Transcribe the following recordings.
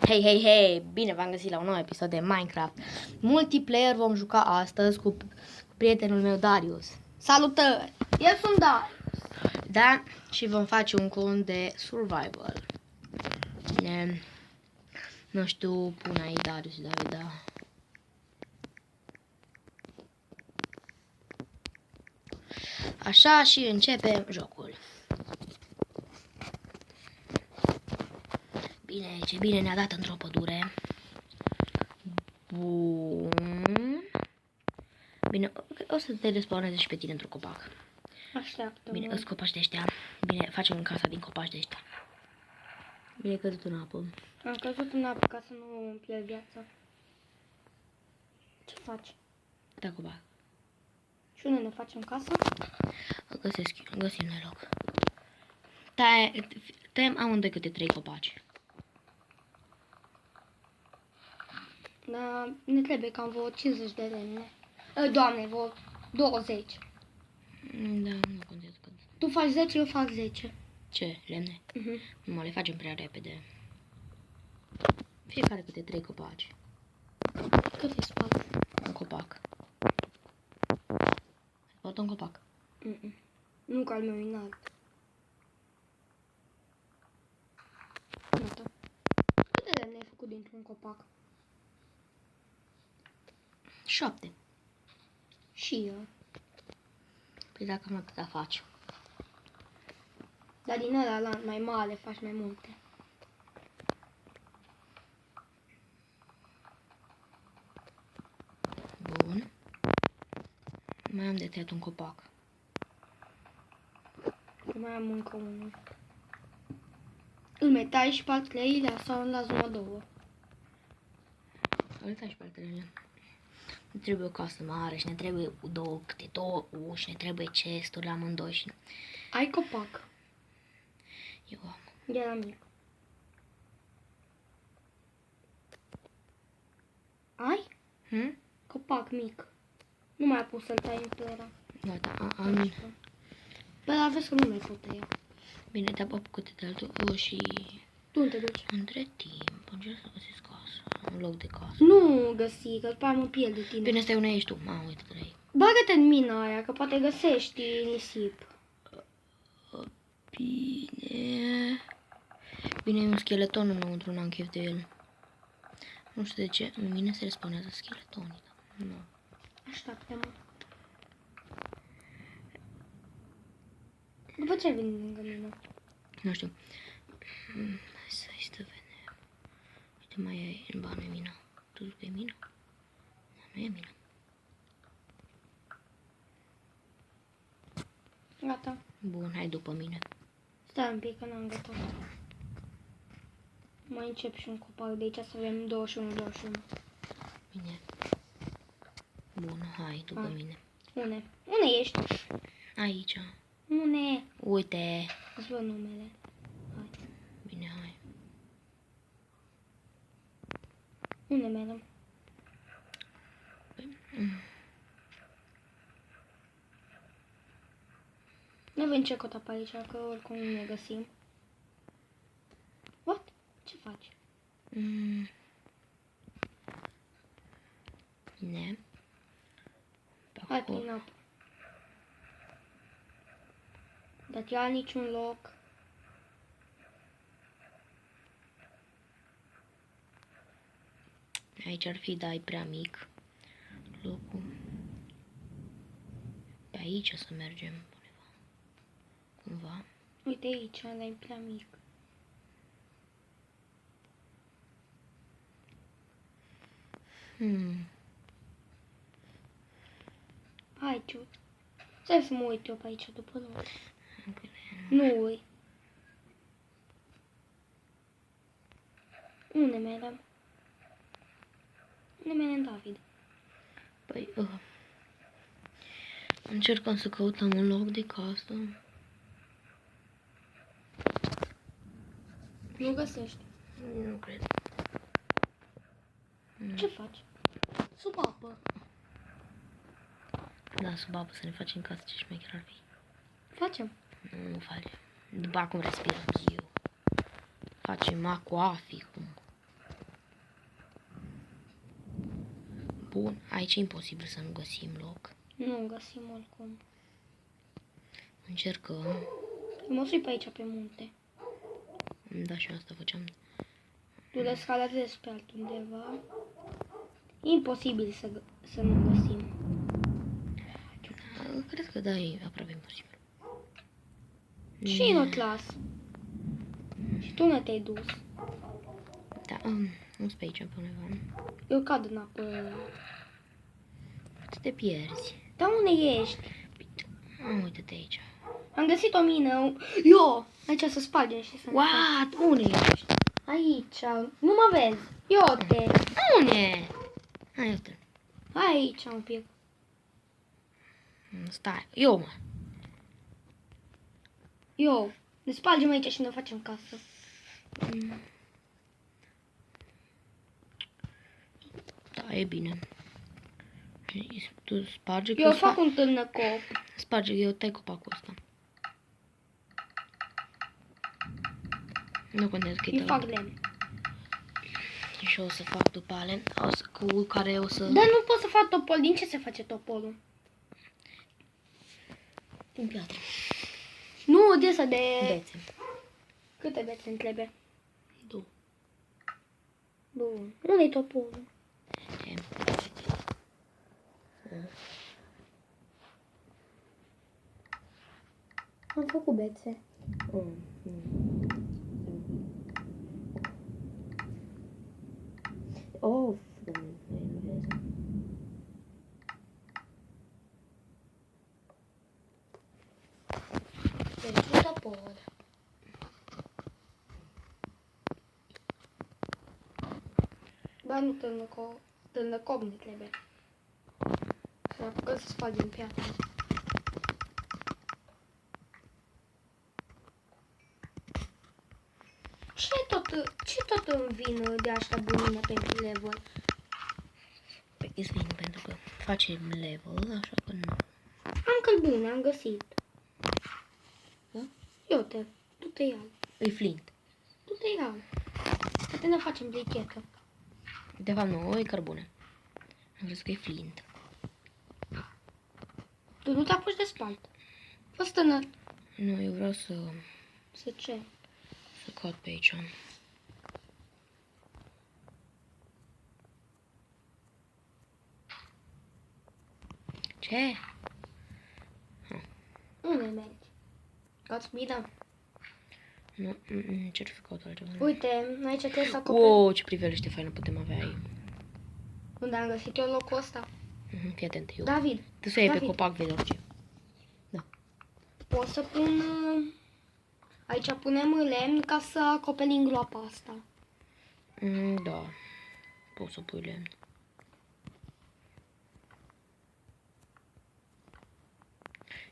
Hei, bine v-am găsit la un nou episod de Minecraft. Multiplayer vom juca astăzi cu prietenul meu Darius. Salutări! Eu sunt Darius. Da, și vom face un cont de survival. Bine, nu știu, pun aici Darius și Davida. Așa, și începem jocul. Bine, ce bine ne-a dat într-o pădure. Bun. Bine, o să te respawneze și pe tine într-un copac. Așteaptă. Bine, îți copaci de ăștia. Bine, facem casa din copaci de ăștia. Bine, căzut în apă. Am căzut în apă ca să nu îmi pierd viața. Ce faci? Da, copac. Și unde ne facem casă? Găsim noi loc. Tăiem amândoi câte 3 copaci. Da, ne trebuie cam vreo 50 de lemne. Doamne, vreo 20. Da, nu contează cât. Tu faci 10, eu fac 10. Ce? Lemne? Uh-huh. Nu le facem prea repede. Fiecare câte 3 copaci. Cât e spate? Un copac. Poate un copac. Nu ca al meu înalt. Gata. Câte lemne ai făcut dintr-un copac? 7. Și eu. Păi dacă am atâta faci. Dar din ăla la mai mare faci mai multe. Bun. Mai am de tăiat un copac. Mai am încă unul. Îl mai tai și partele aia sau îl las numai 2? Uita și partele. Ne trebuie o casă mare și ne trebuie câte două uși, ne trebuie chesturi la amândoi și... Ai copac. Eu am. Era mic. Ai? Copac mic. Nu mai a pus să-l tai în plera. Gata, am. Păi aveți că nu mai pot tăia. Bine, te-am apucat de altul și... Tu unde te duci? Între timp, încerc să găsesc casă, un loc de casă. Nu găsi, că după aia mă pierd de tine. Bine, stai unde ești tu, mamă, uite trei. Bagă-te în mina aia, că poate găsești nisip. Bine... Bine, e un scheleton înăuntru, n-am chef de el. Nu știu de ce, în mine se respawnează scheletonii. Nu. Așteaptă-mă. După ce vin lângă mine? Nu știu. Hai să-i stă vedem. Uite, mai e, ba, nu e mina. Tu zici că e mina? Nu e mina. Gata. Bun, hai după mine. Stai un pic, că n-am gătat. Mai încep și un copac de aici să avem 21. Bine. Bun, hai după mine. Unde? Unde ești? Aici. Unde? Uite. Îți văd numele. Hai. Bine, hai. Unde mergem? Ne avem ce cota pe aici, că oricum nu ne găsim. What? Ce faci? Bine. Hai prin apă. Dar ia niciun loc. Aici ar fi, da, e prea mic locul. Pe aici să mergem cumva. Uite aici, dar e prea mic. Hai, ciu. Stai să mă uit eu pe aici după loc. Nu ui. Unde mergem? Unde mergem, David? Păi, încercăm să căutăm un loc de casă. Nu găsești. Nu cred. Ce faci? Sub apă. Da, sub apă să ne facem casă, ce șmecher ar fi. Facem. Nu facem. După acum respirăm eu. Facem aquaficum. Bun, aici e imposibil să nu găsim loc. Nu găsim oricum. Încercăm. Mă sui pe aici pe munte. Da, și asta făceam. Tu le scaladezi pe altundeva. Imposibil să nu găsim. Cred că da, e aproape imposibil. Și nu-ți las. Și tu nu te-ai dus. Da, nu sunt pe aici, pe undeva. Eu cad în apă. Tu te pierzi. Dar unde ești? Uite-te aici. Am găsit o mină. Eu! Aici să spargem și să... What? Unde ești? Aici. Nu mă vezi. Eu te. Unde? Hai, uite. Aici un pic. Stai, eu mă. Eu. Ne spargem aici și ne facem casă. Da, e bine. Tu sparge Eu fac un târnăcop. Sparge, eu tai copacul ăsta. Nu contează că e Eu tău. fac lemn. Și o să fac după ale, cu care o să... Dar nu pot să fac topol. Din ce se face topolul? Din piatră. Nu, de să de... Bețe. Câte bețe îmi trebuie? Du. Bun. Unde-i topolul? E. Am făcut bețe. Of, Doamne, nu vezi. Deci un topol. Ba nu târnăcop ne trebuie. Să apucăm să spargem piatră. Ce tot îmi vin de așa bună pentru level? Păi, îți vin pentru că facem level, așa că nu. Am călbune, am găsit. Da? Eu te, tu te iau. E flint. Tu te iau. Poate ne facem brichetă. De fapt, nu, e cărbune. Am crezut că e flint. Tu nu te apuci de spalt. Fă stână. Nu, eu vreau să Ce? caut pe aici. Ce? Unde mergi? Cați bine? Nu, încerc să caut altceva. Uite, aici trebuie să acoperi. Wow, ce priveliște faină putem avea aici. Unde am găsit eu locul ăsta? Fii atent, eu. David, Tu să iei pe David. copac, vezi orice. pot să pun... Aici punem lemn ca să acoperim groapa asta. Da, poți să pui lemn.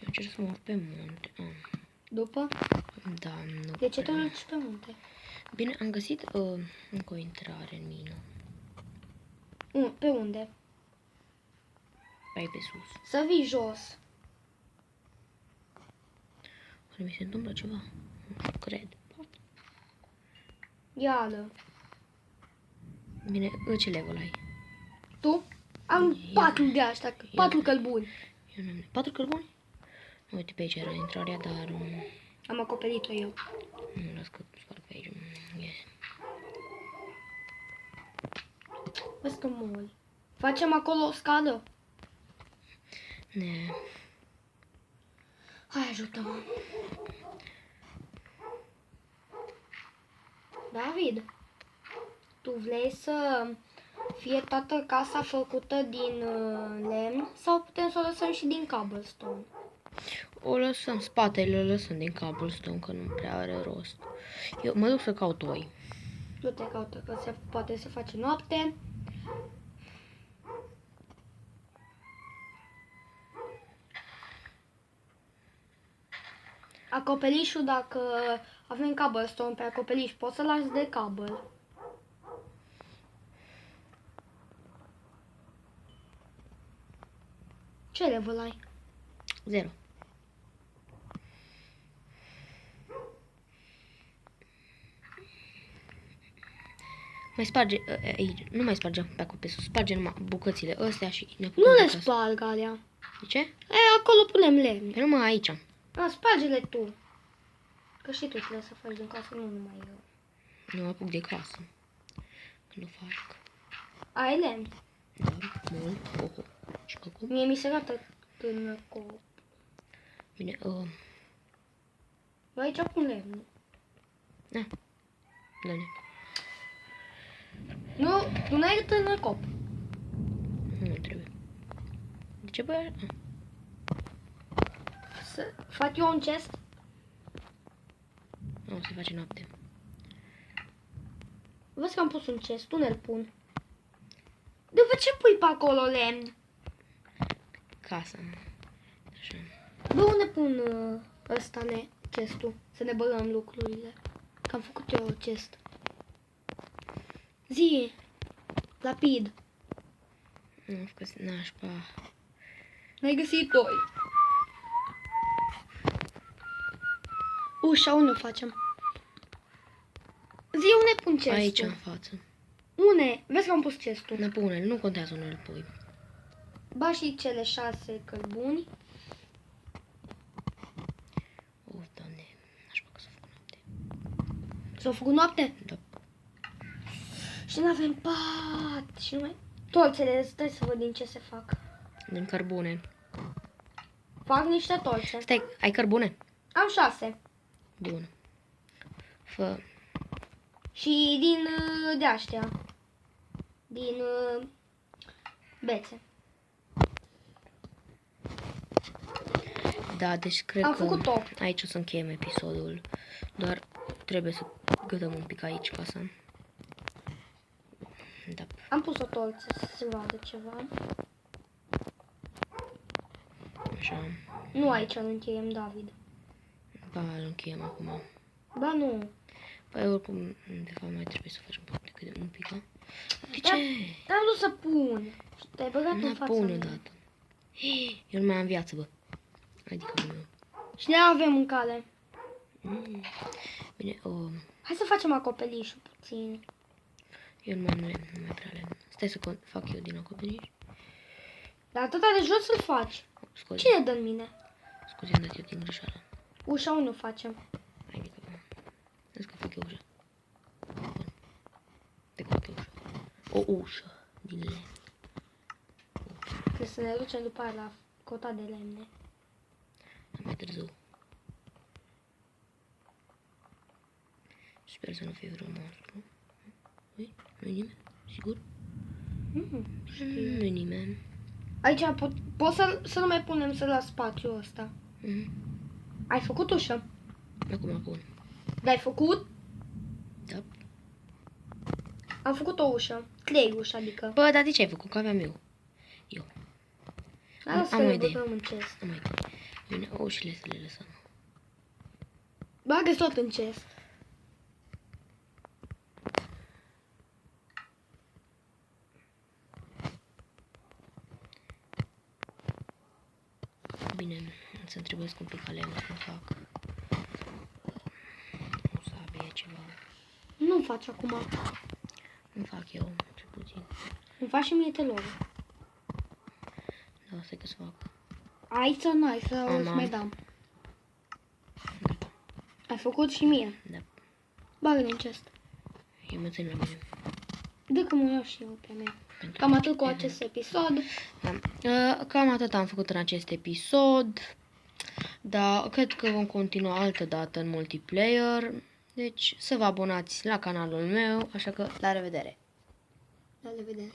Eu încerc să mă urc pe munte. După? Da, nu De ce te prea. urci pe munte? Bine, am găsit încă o intrare în mină. Pe unde? Pe pe sus. Să vii jos. Oare mi se întâmplă ceva? Nu cred. Iară. Bine, ce level ai? Tu? Am 4 de astea, 4 călbuni. Eu nu am 4 cărbuni? Uite, pe aici era intrarea, dar Am acoperit-o eu. nu las că sparg pe aici. Yes. Vezi că mori. Facem acolo o scadă? Ne. Hai, ajută-mă. David, tu vrei să fie toată casa făcută din lemn sau putem să o lăsăm și din cobblestone? O lăsăm, spatele lăsăm din cobblestone, că nu prea are rost. Eu mă duc să caut oi. Nu te caută, că se poate să face noapte. Acoperișul, dacă avem cobblestone pe acoperiș, poți să lași de cobble. Ce level ai? 0. Mai sparge aici. Nu mai sparge pe acolo pe sus. Sparge numai bucățile astea și ne Nu putem le de acasă. sparg alea. De ce? Acolo punem lemn. Pe numai aici. Sparge-le tu. Că și tu trebuie să faci din casă, nu numai eu. Nu mă apuc de casă. Nu fac. Ai lemn. Da, mult. Oho. Și acum? Mie mi se arată până cu... Bine, Eu aici pun lemn. da. Dă-ne. Nu, tu n-ai tânăr cop. Nu trebuie. De ce băi? Să fac eu un chest? Nu, se face noapte. Văd că am pus un chest, tu ne-l pun. După ce pui pe acolo lemn? Casa. Așa. Bă, unde pun ăsta chestul? Să ne băgăm lucrurile. Că am făcut eu chest. Zi! Rapid! Nu, am făcut nașpa. N-ai găsit doi. Ușa, unde o facem? Zi, unde pun chestul? Aici, în față. Une? Vezi că am pus chestul. Da, pune, nu contează unde îl pui. Ba și cele 6 cărbuni. Doamne, nașpa că s-a făcut noapte. S-au făcut noapte? Da. Și nu avem pat. Și nu mai... Tolțele, stai să văd din ce se fac. Din cărbune. Fac niște tolțe. Stai, ai cărbune? Am 6. Bun. Fă. Și din de-aștia. Din bețe. Da, deci cred Am că făcut 8. aici o să încheiem episodul. Doar trebuie să gătăm un pic aici ca să... Da. Am pus o tolță să se vadă ceva. Așa. Nu aici îl încheiem, David. Ba, îl încheiem acum. Ba nu. Păi oricum, de fapt mai trebuie să facem un pic, da? De Dar- ce? Dar am dus să pun. Și te-ai băgat în Nu fața pun mea. odată. Eu nu mai am viață, bă. Adică nu. Și ne avem în cale. Bine, Hai să facem acoperișul puțin. eu nu mai am lemn, nu mai prea lemn. Stai să fac eu din acoperiș. Dar atâta de jos să-l faci. Scuze, Cine dă în mine? scuze, am dat eu din greșeală. Ușa unde o facem? Adică, vezi că fac eu ușa. Bun. Te fac eu ușa. O ușă din lemn. Trebuie să ne ducem după aia la cota de lemne. Mai târziu. Sper să nu fie vreun monstru. Ui, nu-i nimeni? Sigur? Nu-i nimeni. Aici pot să nu mai punem să la spațiul ăsta. Ai făcut ușă? Acum pun. L-ai făcut? Da. Am făcut o ușă. 3 uși, adică. Bă, dar de ce ai făcut? Că aveam eu. Lasă am să o le idee. băgăm în chest. Nu mai idee. Bine, ușile să le lăsăm. Bagă tot în chest. Bine, să-mi trebuie un pic lemn să fac. O sabie, ceva. Nu faci acum. Nu fac eu, ce puțin. Îmi faci și mie telorul. Da, stai că să fac. Aici sau n-ai să Am, îți am. mai dam. Ai făcut și mie. Da. Bagă în chest. Eu mă țin la mine. Dă că mă iau și eu pe mea. Pentru Cam atât cu acest episod. Da. Cam atât am făcut în acest episod. Da, cred că vom continua altă dată în multiplayer. Deci să vă abonați la canalul meu, așa că la revedere! La revedere!